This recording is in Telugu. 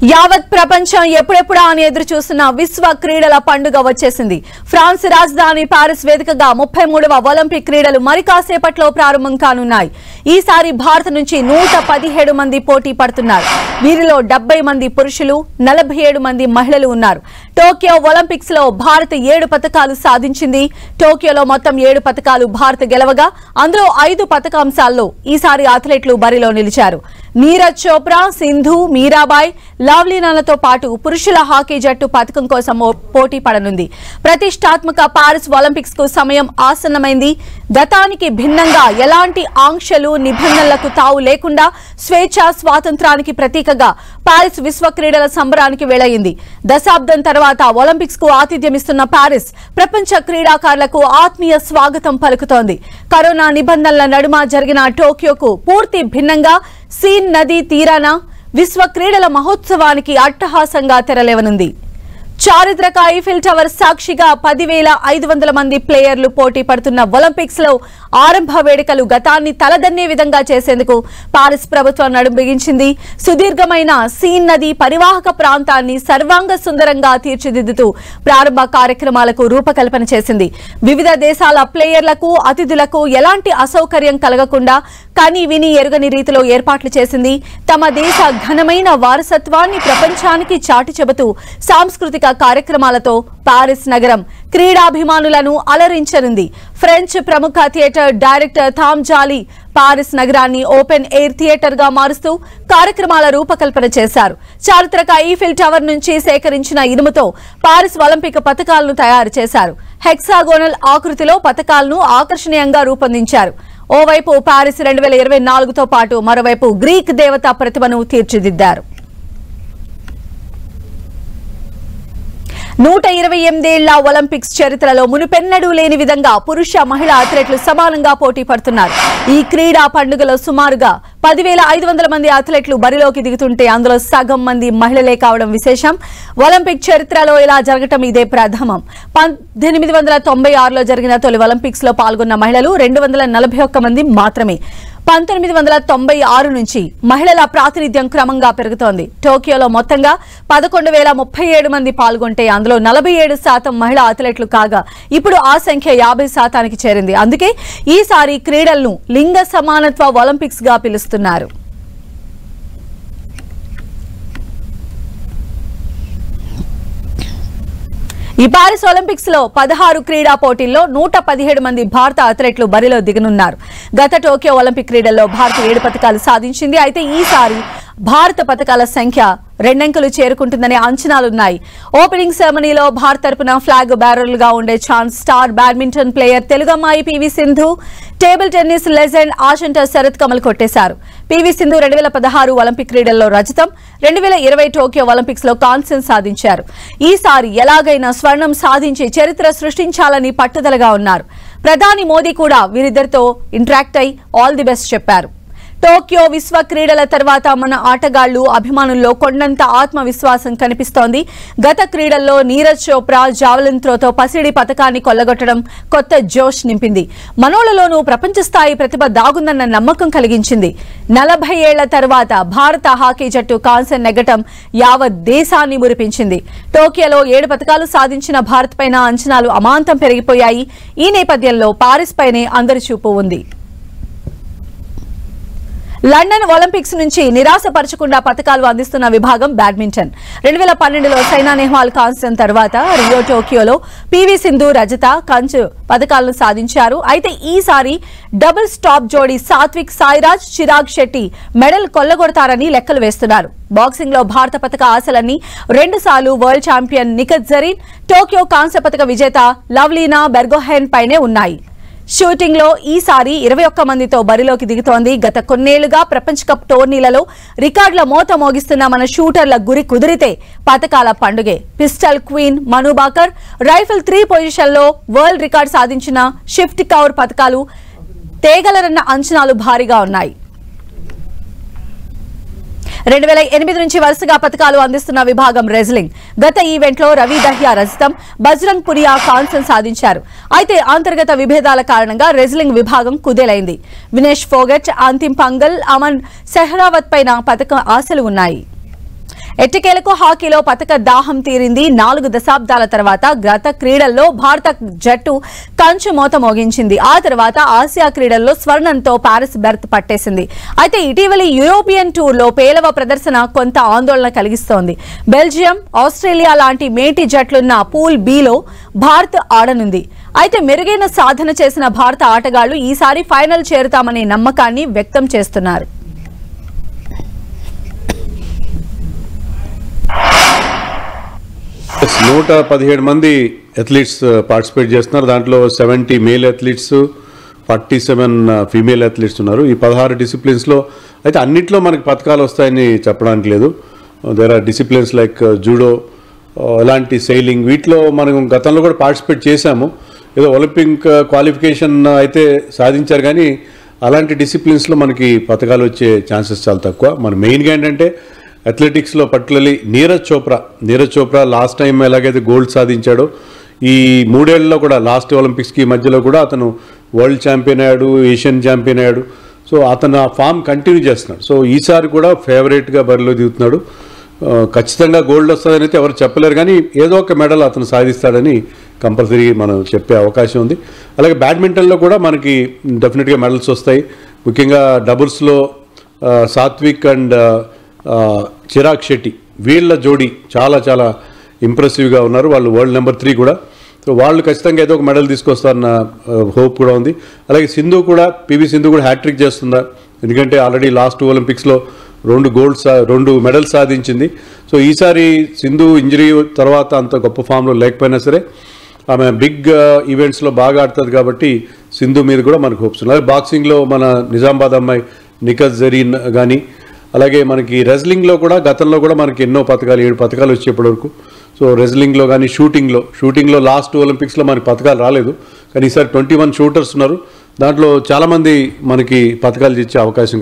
యావత్ ప్రపంచం ఎప్పుడెప్పుడా అని ఎదురు చూస్తున్న విశ్వ క్రీడల పండుగ వచ్చేసింది. ఫ్రాన్స్ రాజధాని పారిస్ వేదికగా 33వ ఒలింపిక్ క్రీడలు మరి కాసేపట్లో ప్రారంభం కానున్నాయి. ఈసారి భారత్ నుంచి 117 మంది పోటీ పడుతున్నారు. వీరిలో 70 మంది పురుషులు, 47 మంది మహిళలు ఉన్నారు. టోక్యో ఒలింపిక్స్ లో భారత్ 7 పతకాలు సాధించింది. టోక్యోలో మొత్తం 7 పతకాలు భారత్ గెలవగా అందులో 5 పతకాంశాల్లో ఈసారి అథ్లెట్లు బరిలో నిలిచారు. నీరజ్ చోప్రా, సింధు, మీరాబాయ్, లావ్లీనాలతో పాటు పురుషుల హాకీ జట్టు పతకం కోసం పోటీ పడనుంది. ప్రతిష్టాత్మక పారిస్ ఒలింపిక్స్ కు సమయం ఆసన్నమైంది. గతానికి భిన్నంగా ఎలాంటి ఆంక్షలు, నిబంధనలకు తావు లేకుండా స్వేచ్ఛ, స్వాతంత్రానికి ప్రతీకగా పారిస్ విశ్వ క్రీడల సంబరానికి వెళ్లయింది. దశాబ్దం తర్వాత ఒలింపిక్స్ కు ఆతిథ్యమిస్తున్న పారిస్ ప్రపంచ క్రీడాకారులకు ఆత్మీయ స్వాగతం పలుకుతోంది. కరోనా నిబంధనల నడుమ జరిగిన టోక్యోకు పూర్తి భిన్నంగా సీన్ నదీ తీరాన విశ్వ క్రీడల మహోత్సవానికి అట్టహాసంగా తెరలేవనుంది. చారిత్రక ఐఫిల్ టవర్ సాక్షిగా 10,500 మంది ప్లేయర్లు పోటీ పడుతున్న ఒలింపిక్స్ లో ఆరంభ వేడుకలు గతాన్ని తలదన్నే విధంగా చేసేందుకు పారిస్ ప్రభుత్వం నడుం బిగించింది. సుదీర్ఘమైన సీన్ నది పరివాహక ప్రాంతాన్ని సర్వాంగ సుందరంగా తీర్చిదిద్దుతూ ప్రారంభ కార్యక్రమాలకు రూపకల్పన చేసింది. వివిధ దేశాల ప్లేయర్లకు, అతిథులకు ఎలాంటి అసౌకర్యం కలగకుండా కని విని ఎరుగని రీతిలో ఏర్పాట్లు చేసింది. తమ దేశ ఘనమైన వారసత్వాన్ని ప్రపంచానికి చాటి చెబుతూ సాంస్కృతిక కార్యక్రమాలతో పారిస్ నగరం క్రీడాభిమానులను అలరించనుంది. ఫ్రెంచ్ ప్రముఖ థియేటర్ డైరెక్టర్ థామ్ జాలీ పారిస్ నగరాన్ని ఓపెన్ ఎయిర్ థియేటర్ గా మారుస్తూ కార్యక్రమాల రూపకల్పన చేశారు. చారిత్రక ఈఫిల్ టవర్ నుంచి సేకరించిన ఇనుముతో పారిస్ ఒలింపిక్ పతకాలను తయారు చేశారు. హెక్సాగోనల్ ఆకృతిలో పతకాలను ఆకర్షణీయంగా రూపొందించారు. ఓవైపు పారిస్ 2024తో పాటు మరోవైపు గ్రీక్ దేవత ప్రతిమను తీర్చిదిద్దారు. 128 ఏళ్ల ఒలింపిక్స్ చరిత్రలో మునుపెన్నడూ లేని విధంగా పురుష, మహిళా అథ్లెట్లు సమానంగా పోటీ పడుతున్నారు. ఈ క్రీడా పండుగలో సుమారుగా 10,500 మంది అథ్లెట్లు బరిలోకి దిగుతుంటే అందులో సగం మంది మహిళలే కావడం విశేషం. ఒలింపిక్ చరిత్రలో ఇలా జరగటం ఇదే ప్రథమం. 1896లో జరిగిన తొలి ఒలింపిక్స్ లో పాల్గొన్న మహిళలు 241 మంది మాత్రమే. 1996 నుంచి మహిళల ప్రాతినిధ్యం క్రమంగా పెరుగుతోంది. టోక్యోలో మొత్తంగా 11,037 మంది పాల్గొంటే అందులో 47% మహిళా అథ్లెట్లు కాగా ఇప్పుడు ఆ సంఖ్య 50%కి చేరింది. అందుకే ఈసారి క్రీడలను లింగ సమానత్వ ఒలింపిక్స్ గా పిలుస్తున్నారు. ఈ పారిస్ ఒలింపిక్స్ లో 16 క్రీడా పోటీల్లో 117 మంది భారత అథ్లెట్లు బరిలో దిగనున్నారు. గత టోక్యో ఒలింపిక్ క్రీడల్లో భారత్ 7 పతకాలు సాధించింది. అయితే ఈసారి భారత పతకాల సంఖ్య 2 అంకెలు చేరుకుంటుందనే అంచనాలున్నాయి. ఓపెనింగ్ సెరమనీలో భారత్ తరపున ఫ్లాగ్ బేరర్లుగా ఉండే chance star badminton player Telugu అమ్మాయి PV Sindhu, table tennis legend Achanta Sharath Kamal కొట్టేశారు. పివి సింధు 2016 ఒలింపిక్ క్రీడల్లో రజతం, 2020 టోక్యో ఒలింపిక్స్ లో కాంస్యం సాధించారు. ఈసారి ఎలాగైనా స్వర్ణం సాధించి చరిత్ర సృష్టించాలని పట్టుదలగా ఉన్నారు. ప్రధాని మోదీ కూడా వీరిద్దరితో ఇంటరాక్ట్ అయి ఆల్ ది బెస్ట్ చెప్పారు. టోక్యో విశ్వ క్రీడల తర్వాత మన ఆటగాళ్లు, అభిమానుల్లో కొండంత ఆత్మవిశ్వాసం కనిపిస్తోంది. గత క్రీడల్లో నీరజ్ చోప్రా జావెలిన్ త్రోతో పసిడి పతకాన్ని కొల్లగొట్టడం కొత్త జోష్ నింపింది. మనోళ్లలోనూ ప్రపంచ స్థాయి ప్రతిభ దాగుందన్న నమ్మకం కలిగించింది. 40 ఏళ్ల తర్వాత భారత హాకీ జట్టు కాంస్యం నెగ్గటం యావత్ దేశాన్ని మురిపించింది. టోక్యోలో 7 పతకాలు సాధించిన భారత్ పైన అంచనాలు అమాంతం పెరిగిపోయాయి. ఈ నేపథ్యంలో పారిస్ పైనే అందరి చూపు ఉంది. లండన్ ఒలింపిక్స్ నుంచి నిరాశపరచకుండా పతకాలు అందిస్తున్న విభాగం బ్యాడ్మింటన్. 2012లో సైనా నెహ్వాల్ కాంస్యం తర్వాత రియో, టోక్యోలో పివి సింధు రజత, కంచు పతకాలను సాధించారు. అయితే ఈసారి డబుల్ స్టాప్ జోడీ సాత్విక్ సాయిరాజ్, చిరాగ్ శెట్టి మెడల్ కొల్లగొడతారని లెక్కలు వేస్తున్నారు. బాక్సింగ్ లో భారత పతక ఆశలన్నీ 2 సార్లు world champion Nikhat Zareen, Tokyo కాంస్య పతక విజేత లవ్లీనా బెర్గోహెన్ పైనే ఉన్నాయి. షూటింగ్ లో ఈసారి 21 మందితో బరిలోకి దిగుతోంది. గత కొన్నేళ్లుగా ప్రపంచ కప్ టోర్నీలలో రికార్డుల మోత మోగిస్తున్న మన షూటర్ల గురి కుదిరితే పతకాల పండుగే. పిస్టల్ క్వీన్ మను బాకర్, రైఫిల్ 3 పొజిషన్లో వరల్డ్ రికార్డు సాధించిన షిఫ్ట్ కౌర్ పతకాలు తేగలరన్న అంచనాలు భారీగా ఉన్నాయి. 2008 నుంచి వరుసగా పతకాలు అందిస్తున్న విభాగం రెజ్లింగ్. గత ఈవెంట్లో రవి దహియా రజతం, బజరంగ్ పునియా కాంస్యం సాధించారు. అయితే అంతర్గత విభేదాల కారణంగా రెజ్లింగ్ విభాగం కుదేలైంది. వినేష్ ఫోగట్, అంతిమ్ పంగల్, అమన్ సెహ్రావత్ పైన పతక ఆశలు ఉన్నాయి. ఎట్టకేలకు హాకీలో పతక దాహం తీరింది. 4 దశాబ్దాల తర్వాత గత క్రీడల్లో భారత జట్టు కంచు మోత మోగించింది. ఆ తర్వాత ఆసియా క్రీడల్లో స్వర్ణంతో పారిస్ బెర్త్ పట్టేసింది. అయితే ఇటీవలి యూరోపియన్ టూర్లో పేలవ ప్రదర్శన కొంత ఆందోళన కలిగిస్తోంది. బెల్జియం, ఆస్ట్రేలియా లాంటి మేటి జట్లున్న పూల్ బిలో భారత్ ఆడనుంది. అయితే మెరుగైన సాధన చేసిన భారత ఆటగాళ్లు ఈసారి ఫైనల్ చేరుతామనే నమ్మకాన్ని వ్యక్తం చేస్తున్నారు. నూట 17 మంది అథ్లీట్స్ పార్టిసిపేట్ చేస్తున్నారు. దాంట్లో 70 మేల్ అథ్లీట్స్, 47 ఫీమేల్ అథ్లీట్స్ ఉన్నారు. ఈ 16 డిసిప్లిన్స్లో అయితే అన్నిట్లో మనకి పథకాలు వస్తాయని చెప్పడానికి లేదు. There are disciplines like judo, అలాంటి సెయిలింగ్, వీటిలో మనం గతంలో కూడా పార్టిసిపేట్ చేశాము. ఏదో ఒలింపిక్ క్వాలిఫికేషన్ అయితే సాధించారు, కానీ అలాంటి డిసిప్లిన్స్లో మనకి పథకాలు వచ్చే ఛాన్సెస్ చాలా తక్కువ. మన మెయిన్గా ఏంటంటే అథ్లెటిక్స్లో particularly Neeraj Chopra last time ఎలాగైతే గోల్డ్ సాధించాడో ఈ 3 ఏళ్లలో కూడా లాస్ట్ ఒలింపిక్స్కి మధ్యలో కూడా అతను వరల్డ్ ఛాంపియన్ అయ్యాడు, ఏషియన్ ఛాంపియన్ అయ్యాడు. సో అతను ఆ ఫామ్ కంటిన్యూ చేస్తున్నాడు. సో ఈసారి కూడా ఫేవరెట్గా బరిలో దిగుతున్నాడు. ఖచ్చితంగా గోల్డ్ వస్తుందని అయితే ఎవరు చెప్పలేరు, కానీ ఏదో ఒక మెడల్ అతను సాధిస్తాడని కంపల్సరీ మనం చెప్పే అవకాశం ఉంది. అలాగే బ్యాడ్మింటన్లో కూడా మనకి డెఫినెట్గా మెడల్స్ వస్తాయి. ముఖ్యంగా డబుల్స్లో సాత్విక్ అండ్ చిరాగ్ శెట్టి, వీళ్ళ జోడీ చాలా చాలా ఇంప్రెసివ్గా ఉన్నారు. వాళ్ళు వరల్డ్ నెంబర్ 3 కూడా. సో వాళ్ళు ఖచ్చితంగా ఏదో ఒక మెడల్ తీసుకొస్తారన్న హోప్ కూడా ఉంది. అలాగే పివి సింధు కూడా హ్యాట్రిక్ చేస్తుందా, ఎందుకంటే ఆల్రెడీ లాస్ట్ ఒలింపిక్స్లో 2 మెడల్స్ సాధించింది. సో ఈసారి సింధు ఇంజరీ తర్వాత అంత గొప్ప ఫామ్లో లేకపోయినా సరే ఆమె బిగ్ ఈవెంట్స్లో బాగా ఆడుతుంది కాబట్టి సింధు మీద కూడా మనకు హోప్స్ ఉన్నాయి. అలాగే బాక్సింగ్లో మన నిజామాబాద్ అమ్మాయి నిఖత్ జరీన్ కానీ, అలాగే మనకి రెజ్లింగ్లో కూడా గతంలో కూడా మనకి ఎన్నో పథకాలు 7 పథకాలు వచ్చేప్పటివరకు. సో రెజ్లింగ్లో కానీ షూటింగ్లో లాస్ట్ ఒలింపిక్స్లో మనకి పథకాలు రాలేదు, కానీ ఈసారి 21 షూటర్స్ ఉన్నారు. దాంట్లో చాలామంది మనకి పథకాలు ఇచ్చే అవకాశం